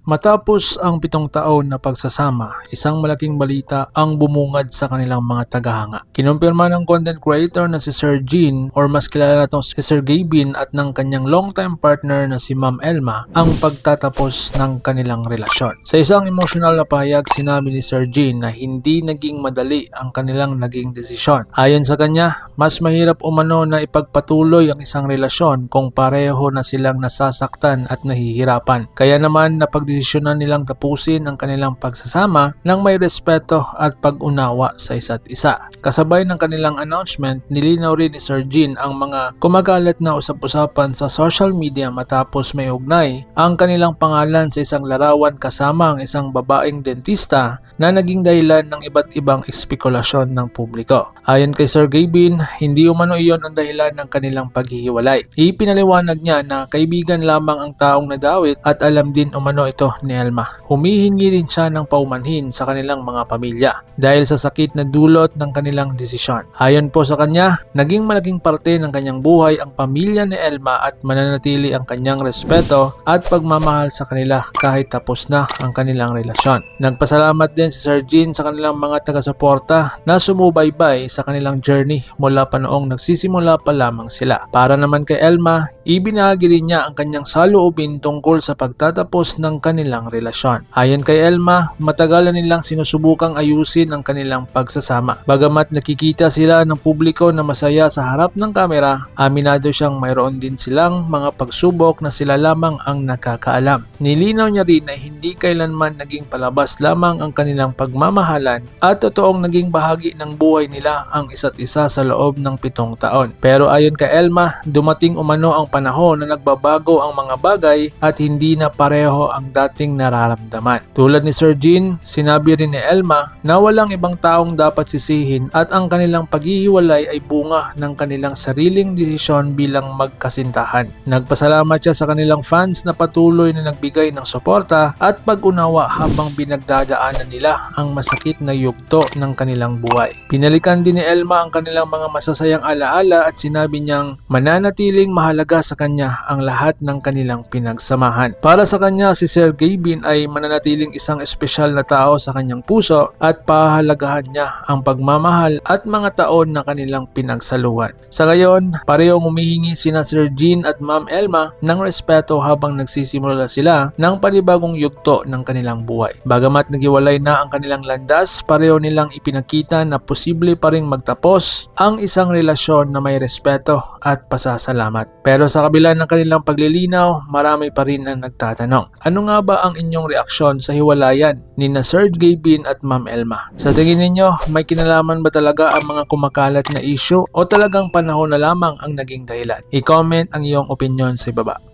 Matapos ang 7 taon na pagsasama, isang malaking balita ang bumungad sa kanilang mga tagahanga. Kinumpirma ng content creator na si Sir Jean or mas kilala na si Sir Gavin at ng kanyang longtime partner na si Ma'am Elma ang pagtatapos ng kanilang relasyon. Sa isang emotional na pahayag, sinabi ni Sir Jean na hindi naging madali ang kanilang naging desisyon. Ayon sa kanya, mas mahirap umano na ipagpatuloy ang isang relasyon kung pareho na silang nasasaktan at nahihirapan. Kaya naman napagdesisyonan nilang tapusin ang kanilang pagsasama ng may respeto at pag-unawa sa isa't isa. Kasabay ng kanilang announcement, nilinaw rin ni Sir Jean ang mga kumagalat na usap-usapan sa social media matapos may ugnay ang kanilang pangalan sa isang larawan kasama ang isang babaeng dentista na naging dahilan ng iba't ibang espekulasyon ng publiko. Ayon kay Sir Gavin, hindi umano iyon ang dahilan ng kanilang paghihiwalay. Ipinaliwanag niya na kaibigan lamang ang taong nadawit at alam din umano ito ni Elma. Humihingi rin siya ng paumanhin sa kanilang mga pamilya dahil sa sakit na dulot ng kanilang desisyon. Ayon po sa kanya, naging malaking parte ng kanyang buhay ang pamilya ni Elma at mananatili ang kanyang respeto at pagmamahal sa kanila kahit tapos na ang kanilang relasyon. Nagpasalamat din si Sir Jean sa kanilang mga taga-suporta na sumubaybay sa kanilang journey mula pa noong nagsisimula pa lamang sila. Para naman kay Elma, ibinahagi rin niya ang kanyang saloobin tungkol sa pagtatapos ng kanilang relasyon. Ayon kay Elma, matagal na nilang sinusubukang ayusin ang kanilang pagsasama. Bagamat nakikita sila ng publiko na masaya sa harap ng kamera, aminado siyang mayroon din silang mga pagsubok na sila lamang ang nakakaalam. Nilinaw niya rin na hindi kailanman naging palabas lamang ang kanilang pagmamahalan at totoong naging bahagi ng buhay nila ang isa't isa sa loob ng 7 taon. Pero ayon kay Elma, dumating umano ang panahon na nagbabago ang mga bagay at hindi na pareho ang dating nararamdaman. Tulad ni Sir Jean, sinabi rin ni Elma na walang ibang taong dapat sisihin at ang kanilang paghihiwalay ay bunga ng kanilang sariling desisyon bilang magkasintahan. Nagpasalamat siya sa kanilang fans na patuloy na nagbigay ng suporta at pag-unawa habang binagdadaanan nila ang masakit na yugto ng kanilang buhay. Pinalikan din ni Elma ang kanilang mga masasayang alaala at sinabi niyang mananatiling mahalaga sa kanya ang lahat ng kanilang pinagsamahan. Para sa kanya, si Sir Gavin ay mananatiling isang espesyal na tao sa kanyang puso at pahalagahan niya ang pagmamahal at mga taon na kanilang pinagsaluhan. Sa ngayon, parehong humihingi sina Sir Jean at Ma'am Elma ng respeto habang nagsisimula sila ng panibagong yugto ng kanilang buhay. Bagamat naghiwalay na ang kanilang landas, pareho nilang ipinakita na posible pa ring magtapos ang isang relasyon na may respeto at pasasalamat. Pero sa kabila ng kanilang paglilinaw, marami pa rin ang nagtatanong. Ano nga ba ang inyong reaksyon sa hiwalayan ni Sir Gavin at Ma'am Elma? Sa tingin ninyo, may kinalaman ba talaga ang mga kumakalat na issue o talagang panahon na lamang ang naging dahilan? I-comment ang iyong opinion sa ibaba.